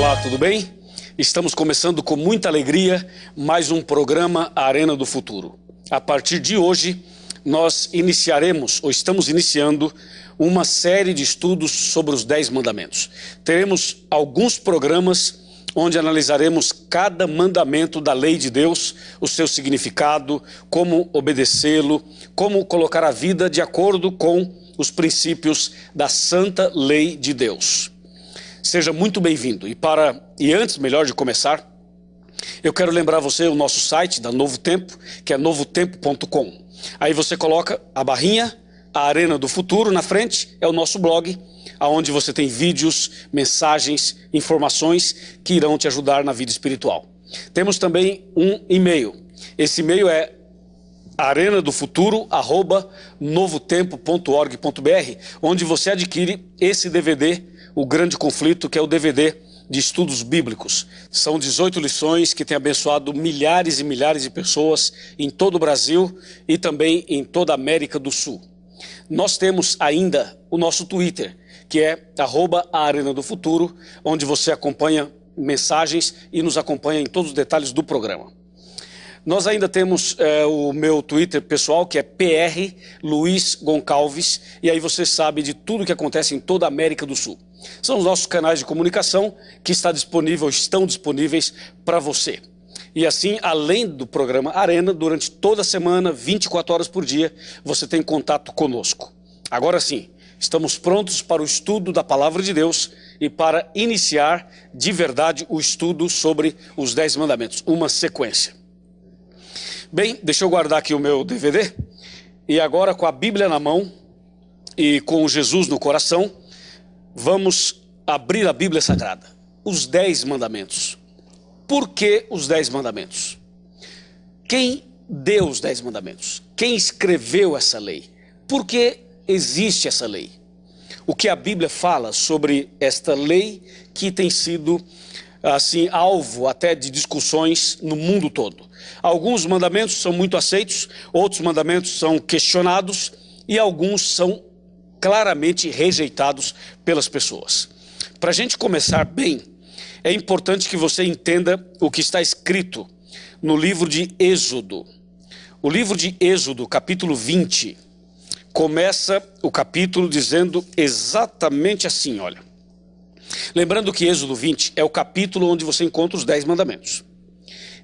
Olá, tudo bem? Estamos começando com muita alegria mais um programa Arena do Futuro. A partir de hoje, nós iniciaremos, ou estamos iniciando, uma série de estudos sobre os 10 mandamentos. Teremos alguns programas onde analisaremos cada mandamento da lei de Deus, o seu significado, como obedecê-lo, como colocar a vida de acordo com os princípios da santa lei de Deus. Seja muito bem-vindo. E antes, melhor de começar, eu quero lembrar você o nosso site da Novo Tempo, que é novotempo.com. Aí você coloca a barrinha, a Arena do Futuro na frente, é o nosso blog, onde você tem vídeos, mensagens, informações que irão te ajudar na vida espiritual. Temos também um e-mail. Esse e-mail é arenadofuturo@novotempo.org.br, onde você adquire esse DVD, O Grande Conflito, que é o DVD de estudos bíblicos. São 18 lições que têm abençoado milhares e milhares de pessoas em todo o Brasil e também em toda a América do Sul. Nós temos ainda o nosso Twitter, que é @arenadofuturo, onde você acompanha mensagens e nos acompanha em todos os detalhes do programa. Nós ainda temos o meu Twitter pessoal, que é PR Luiz Goncalves, e aí você sabe de tudo que acontece em toda a América do Sul. São os nossos canais de comunicação que estão disponíveis para você. E assim, além do programa Arena, durante toda a semana, 24 horas por dia, você tem contato conosco. Agora sim, estamos prontos para o estudo da Palavra de Deus e para iniciar de verdade o estudo sobre os 10 mandamentos, uma sequência. Bem, deixa eu guardar aqui o meu DVD, e agora com a Bíblia na mão e com Jesus no coração, vamos abrir a Bíblia Sagrada. Os 10 mandamentos. Por que os 10 mandamentos? Quem deu os 10 mandamentos? Quem escreveu essa lei? Por que existe essa lei? O que a Bíblia fala sobre esta lei que tem sido assim, alvo até de discussões no mundo todo. Alguns mandamentos são muito aceitos, outros mandamentos são questionados e alguns são claramente rejeitados pelas pessoas. Para a gente começar bem, é importante que você entenda o que está escrito no livro de Êxodo. O livro de Êxodo, capítulo 20, começa o capítulo dizendo exatamente assim, olha. Lembrando que Êxodo 20 é o capítulo onde você encontra os 10 mandamentos.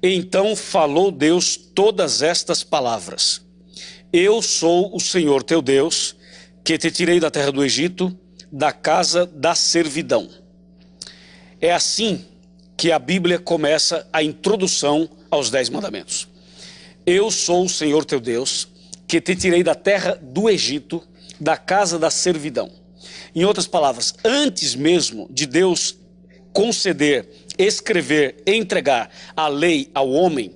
Então falou Deus todas estas palavras. Eu sou o Senhor teu Deus, que te tirei da terra do Egito, da casa da servidão. É assim que a Bíblia começa a introdução aos 10 mandamentos. Eu sou o Senhor teu Deus, que te tirei da terra do Egito, da casa da servidão. Em outras palavras, antes mesmo de Deus conceder, escrever, entregar a lei ao homem,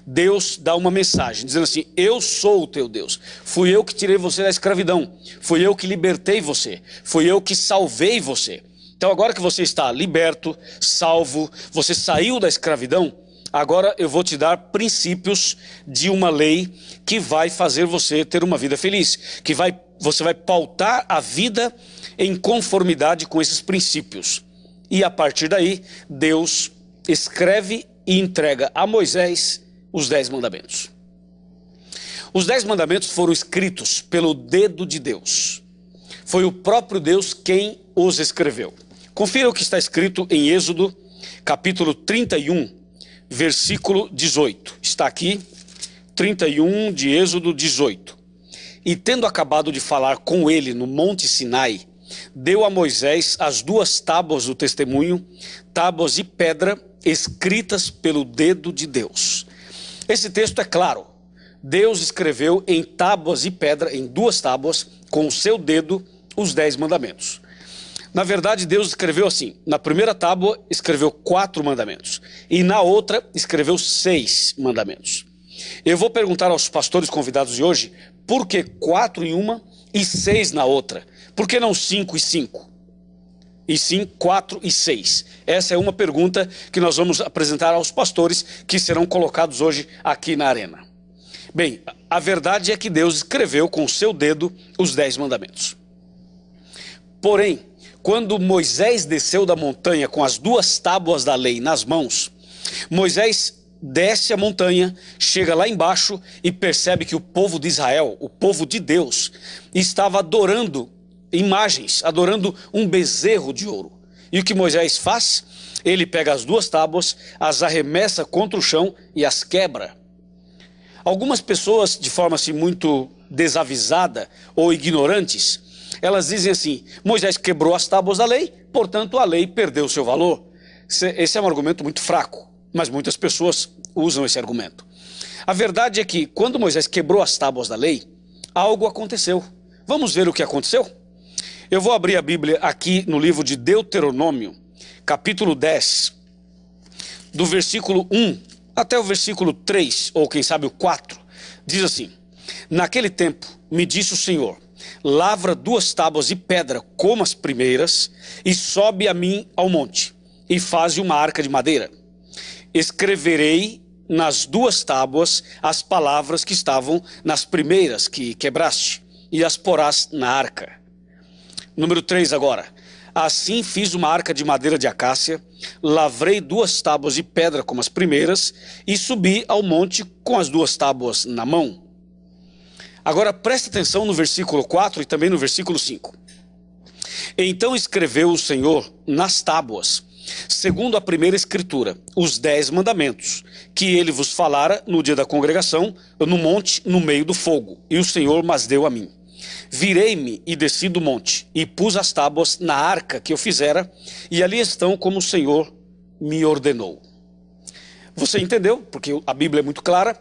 Deus dá uma mensagem, dizendo assim, eu sou o teu Deus, fui eu que tirei você da escravidão, fui eu que libertei você, fui eu que salvei você. Então agora que você está liberto, salvo, você saiu da escravidão, agora eu vou te dar princípios de uma lei que vai fazer você ter uma vida feliz, você vai pautar a vida em conformidade com esses princípios. E a partir daí, Deus escreve e entrega a Moisés os 10 mandamentos. Os 10 mandamentos foram escritos pelo dedo de Deus. Foi o próprio Deus quem os escreveu. Confira o que está escrito em Êxodo, capítulo 31, versículo 18. Está aqui, 31 de Êxodo 18. E tendo acabado de falar com ele no Monte Sinai, deu a Moisés as 2 tábuas do testemunho, tábuas de pedra escritas pelo dedo de Deus. Esse texto é claro. Deus escreveu em tábuas de pedra, em 2 tábuas, com o seu dedo, os 10 mandamentos. Na verdade, Deus escreveu assim. Na primeira tábua, escreveu 4 mandamentos. E na outra, escreveu 6 mandamentos. Eu vou perguntar aos pastores convidados de hoje, por que 4 em uma e 6 na outra? Por que não 5 e 5? E sim 4 e 6? Essa é uma pergunta que nós vamos apresentar aos pastores que serão colocados hoje aqui na arena. Bem, a verdade é que Deus escreveu com o seu dedo os 10 mandamentos. Porém, quando Moisés desceu da montanha com as 2 tábuas da lei nas mãos, Moisés desce a montanha, chega lá embaixo e percebe que o povo de Israel, o povo de Deus, estava adorando imagens, adorando um bezerro de ouro. E o que Moisés faz? Ele pega as 2 tábuas, as arremessa contra o chão e as quebra. Algumas pessoas, de forma assim muito desavisada ou ignorantes, elas dizem assim: Moisés quebrou as tábuas da lei, portanto a lei perdeu seu valor. Esse é um argumento muito fraco, mas muitas pessoas usam esse argumento. A verdade é que quando Moisés quebrou as tábuas da lei, algo aconteceu. Vamos ver o que aconteceu? Eu vou abrir a Bíblia aqui no livro de Deuteronômio, capítulo 10, do versículo 1 até o versículo 3, ou quem sabe o 4, diz assim: Naquele tempo me disse o Senhor: lavra 2 tábuas de pedra como as primeiras, e sobe a mim ao monte, e faze uma arca de madeira. Escreverei nas 2 tábuas as palavras que estavam nas primeiras que quebraste, e as porás na arca. Número 3 agora. Assim fiz uma arca de madeira de acácia, lavrei 2 tábuas de pedra como as primeiras, e subi ao monte com as 2 tábuas na mão. Agora preste atenção no versículo 4 e também no versículo 5. Então escreveu o Senhor nas tábuas, segundo a primeira escritura, os 10 mandamentos, que ele vos falara no dia da congregação, no monte, no meio do fogo, e o Senhor mas deu a mim. Virei-me e desci do monte, e pus as tábuas na arca que eu fizera, e ali estão como o Senhor me ordenou. Você entendeu? Porque a Bíblia é muito clara.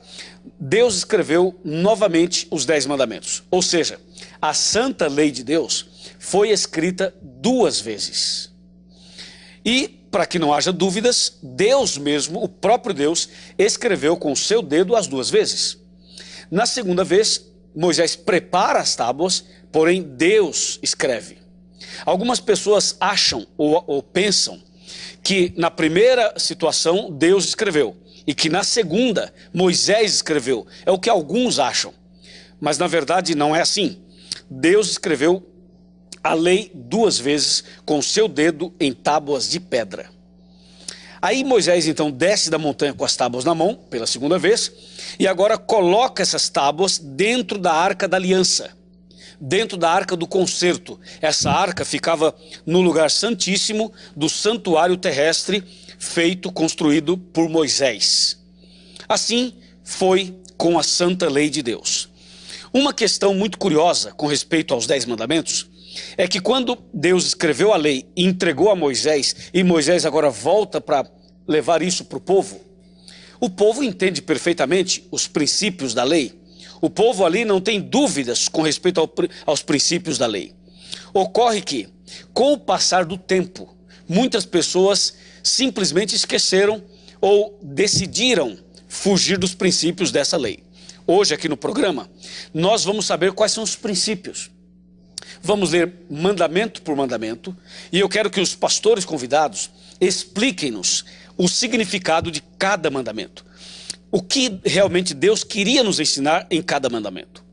Deus escreveu novamente os 10 mandamentos. Ou seja, a santa lei de Deus foi escrita 2 vezes. E, para que não haja dúvidas, Deus mesmo, o próprio Deus, escreveu com o seu dedo as 2 vezes. Na segunda vez, Moisés prepara as tábuas, porém Deus escreve. Algumas pessoas acham ou pensam que na primeira situação Deus escreveu e que na segunda Moisés escreveu. É o que alguns acham, mas na verdade não é assim. Deus escreveu a lei 2 vezes com o seu dedo em tábuas de pedra. Aí Moisés então desce da montanha com as tábuas na mão pela segunda vez e agora coloca essas tábuas dentro da arca da aliança, dentro da arca do concerto. Essa arca ficava no lugar santíssimo do santuário terrestre feito, construído por Moisés. Assim foi com a santa lei de Deus. Uma questão muito curiosa com respeito aos 10 mandamentos é que quando Deus escreveu a lei e entregou a Moisés, e Moisés agora volta para levar isso para o povo entende perfeitamente os princípios da lei. O povo ali não tem dúvidas com respeito aos princípios da lei. Ocorre que, com o passar do tempo, muitas pessoas simplesmente esqueceram ou decidiram fugir dos princípios dessa lei. Hoje aqui no programa, nós vamos saber quais são os princípios. Vamos ler mandamento por mandamento, e eu quero que os pastores convidados expliquem-nos o significado de cada mandamento. O que realmente Deus queria nos ensinar em cada mandamento.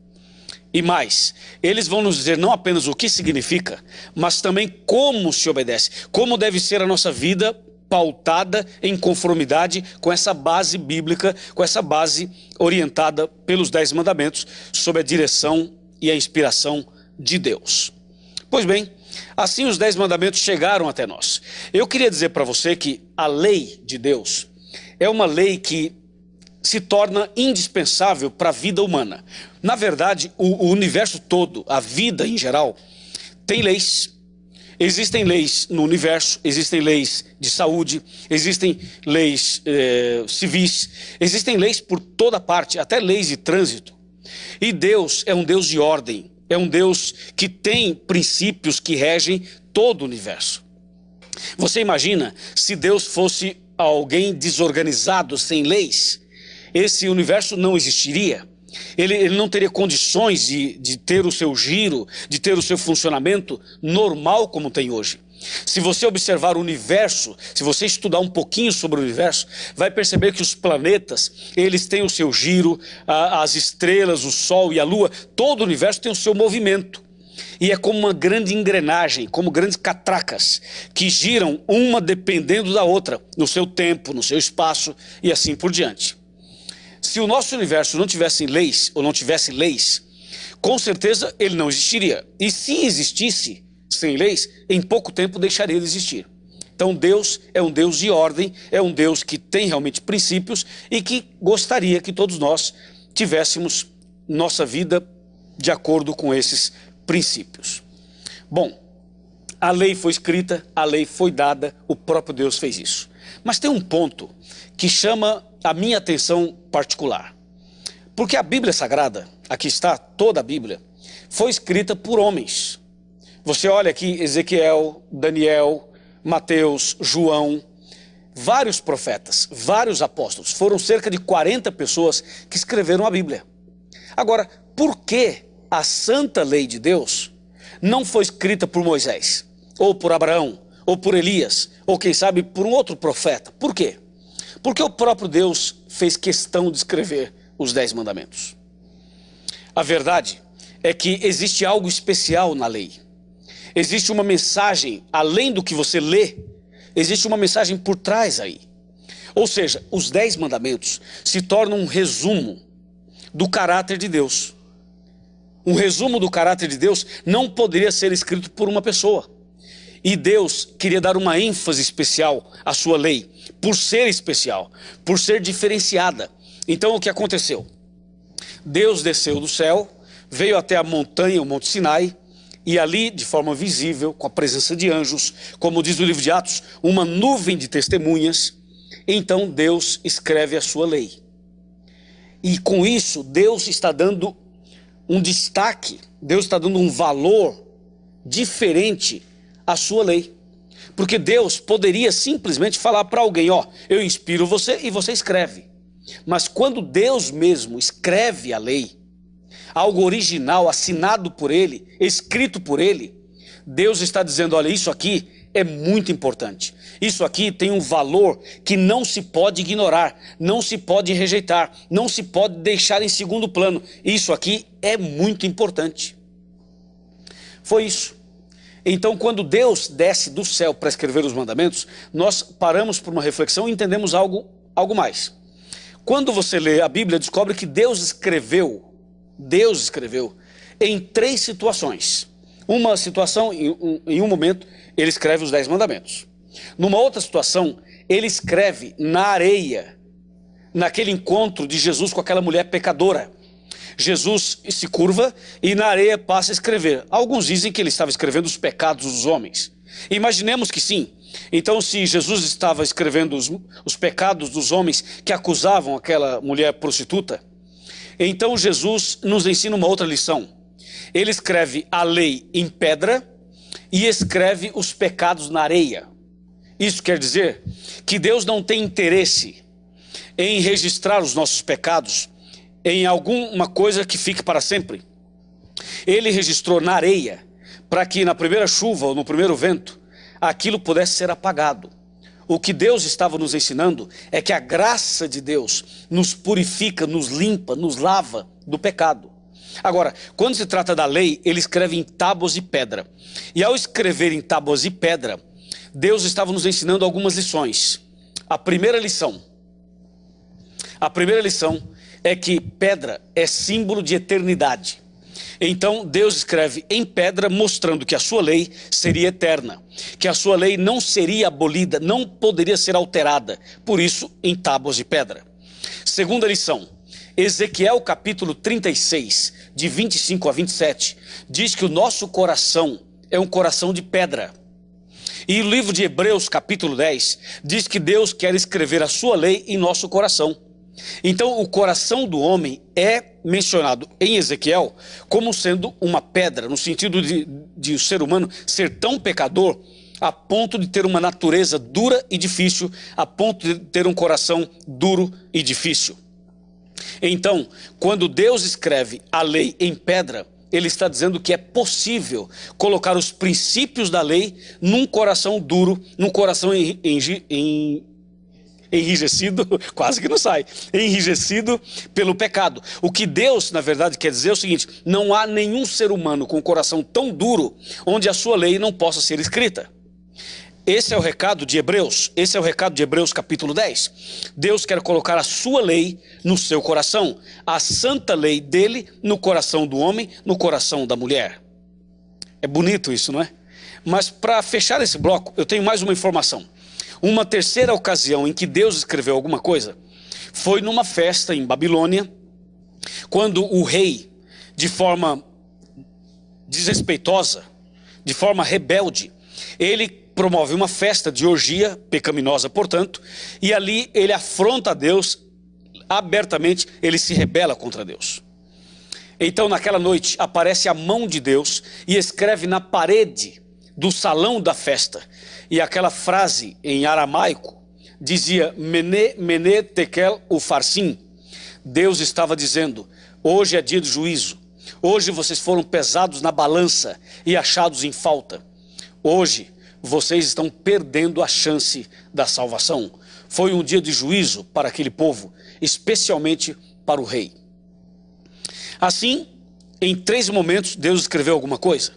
E mais, eles vão nos dizer não apenas o que significa, mas também como se obedece, como deve ser a nossa vida pautada em conformidade com essa base bíblica, com essa base orientada pelos 10 mandamentos, sob a direção e a inspiração de Deus. Pois bem, assim os 10 mandamentos chegaram até nós. Eu queria dizer para você que a lei de Deus é uma lei que se torna indispensável para a vida humana. Na verdade, o universo todo, a vida em geral, tem leis. Existem leis no universo, existem leis de saúde, existem leis civis, existem leis por toda parte, até leis de trânsito. E Deus é um Deus de ordem, é um Deus que tem princípios que regem todo o universo. Você imagina se Deus fosse alguém desorganizado, sem leis? Esse universo não existiria. Ele não teria condições de ter o seu giro, de ter o seu funcionamento normal como tem hoje. Se você observar o universo, se você estudar um pouquinho sobre o universo, vai perceber que os planetas, eles têm o seu giro, as estrelas, o sol e a lua, todo o universo tem o seu movimento. E é como uma grande engrenagem, como grandes catracas, que giram uma dependendo da outra, no seu tempo, no seu espaço e assim por diante. Se o nosso universo não tivesse leis, ou não tivesse leis, com certeza ele não existiria. E se existisse sem leis, em pouco tempo deixaria de existir. Então Deus é um Deus de ordem, é um Deus que tem realmente princípios e que gostaria que todos nós tivéssemos nossa vida de acordo com esses princípios. Bom, a lei foi escrita, a lei foi dada, o próprio Deus fez isso. Mas tem um ponto que chama a minha atenção particular. Porque a Bíblia Sagrada, aqui está toda a Bíblia, foi escrita por homens. Você olha aqui Ezequiel, Daniel, Mateus, João, vários profetas, vários apóstolos. Foram cerca de 40 pessoas que escreveram a Bíblia. Agora, por que a santa lei de Deus não foi escrita por Moisés, ou por Abraão, ou por Elias, ou quem sabe por um outro profeta? Por quê? Porque o próprio Deus fez questão de escrever os 10 mandamentos. A verdade é que existe algo especial na lei. Existe uma mensagem, além do que você lê, existe uma mensagem por trás aí. Ou seja, os 10 mandamentos se tornam um resumo do caráter de Deus. Um resumo do caráter de Deus não poderia ser escrito por uma pessoa. E Deus queria dar uma ênfase especial à sua lei, por ser especial, por ser diferenciada. Então o que aconteceu? Deus desceu do céu, veio até a montanha, o Monte Sinai, e ali, de forma visível, com a presença de anjos, como diz o livro de Atos, uma nuvem de testemunhas, então Deus escreve a sua lei. E com isso, Deus está dando um destaque, Deus está dando um valor diferente à sua lei. Porque Deus poderia simplesmente falar para alguém, ó, eu inspiro você e você escreve. Mas quando Deus mesmo escreve a lei, algo original, assinado por ele, escrito por ele, Deus está dizendo, olha, isso aqui é muito importante. Isso aqui tem um valor que não se pode ignorar, não se pode rejeitar, não se pode deixar em segundo plano. Isso aqui é muito importante. Foi isso. Então, quando Deus desce do céu para escrever os mandamentos, nós paramos por uma reflexão e entendemos algo mais. Quando você lê a Bíblia, descobre que Deus escreveu em 3 situações. Uma situação, em um momento, ele escreve os 10 mandamentos. Numa outra situação, ele escreve na areia, naquele encontro de Jesus com aquela mulher pecadora. Jesus se curva e na areia passa a escrever. Alguns dizem que ele estava escrevendo os pecados dos homens. Imaginemos que sim. Então, se Jesus estava escrevendo os pecados dos homens que acusavam aquela mulher prostituta, então Jesus nos ensina uma outra lição. Ele escreve a lei em pedra e escreve os pecados na areia. Isso quer dizer que Deus não tem interesse em registrar os nossos pecados em alguma coisa que fique para sempre. Ele registrou na areia para que na primeira chuva ou no primeiro vento aquilo pudesse ser apagado. O que Deus estava nos ensinando é que a graça de Deus nos purifica, nos limpa, nos lava do pecado. Agora, quando se trata da lei, ele escreve em tábuas de pedra. E ao escrever em tábuas de pedra, Deus estava nos ensinando algumas lições. A primeira lição é que pedra é símbolo de eternidade. Então Deus escreve em pedra mostrando que a sua lei seria eterna, que a sua lei não seria abolida, não poderia ser alterada, por isso em tábuas de pedra. Segunda lição, Ezequiel capítulo 36, de 25 a 27, diz que o nosso coração é um coração de pedra. E o livro de Hebreus capítulo 10 diz que Deus quer escrever a sua lei em nosso coração. Então o coração do homem é mencionado em Ezequiel como sendo uma pedra, no sentido de o ser humano ser tão pecador a ponto de ter uma natureza dura e difícil, a ponto de ter um coração duro e difícil. Então, quando Deus escreve a lei em pedra, ele está dizendo que é possível colocar os princípios da lei num coração duro, num coração enrijecido, quase que não sai, enrijecido pelo pecado. O que Deus, na verdade, quer dizer é o seguinte: não há nenhum ser humano com um coração tão duro onde a sua lei não possa ser escrita. Esse é o recado de Hebreus, esse é o recado de Hebreus capítulo 10. Deus quer colocar a sua lei no seu coração, a santa lei dele no coração do homem, no coração da mulher. É bonito isso, não é? Mas para fechar esse bloco, eu tenho mais uma informação. Uma terceira ocasião em que Deus escreveu alguma coisa foi numa festa em Babilônia, quando o rei, de forma desrespeitosa, de forma rebelde, ele promove uma festa de orgia, pecaminosa portanto, e ali ele afronta a Deus abertamente, ele se rebela contra Deus. Então naquela noite aparece a mão de Deus e escreve na parede do salão da festa, e aquela frase em aramaico dizia Mene, Mene, Tekel, Ufarsim. Deus estava dizendo: hoje é dia de juízo, hoje vocês foram pesados na balança e achados em falta, hoje vocês estão perdendo a chance da salvação. Foi um dia de juízo para aquele povo, especialmente para o rei. Assim, em 3 momentos Deus escreveu alguma coisa,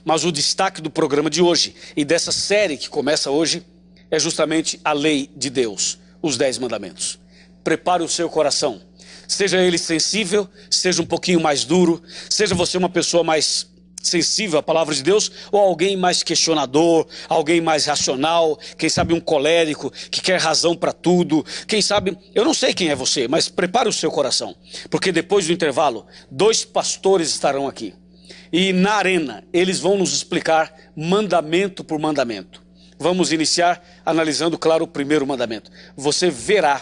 mas o destaque do programa de hoje e dessa série que começa hoje é justamente a lei de Deus, os 10 mandamentos. Prepare o seu coração, seja ele sensível, seja um pouquinho mais duro, seja você uma pessoa mais sensível à palavra de Deus, ou alguém mais questionador, alguém mais racional, quem sabe um colérico, que quer razão para tudo, quem sabe, eu não sei quem é você, mas prepare o seu coração, porque depois do intervalo, 2 pastores estarão aqui, e na arena, eles vão nos explicar mandamento por mandamento. Vamos iniciar analisando, claro, o primeiro mandamento. Você verá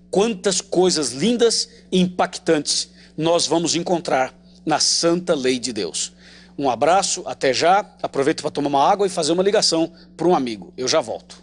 quantas coisas lindas e impactantes nós vamos encontrar na santa lei de Deus. Um abraço, até já, aproveito para tomar uma água e fazer uma ligação para um amigo. Eu já volto.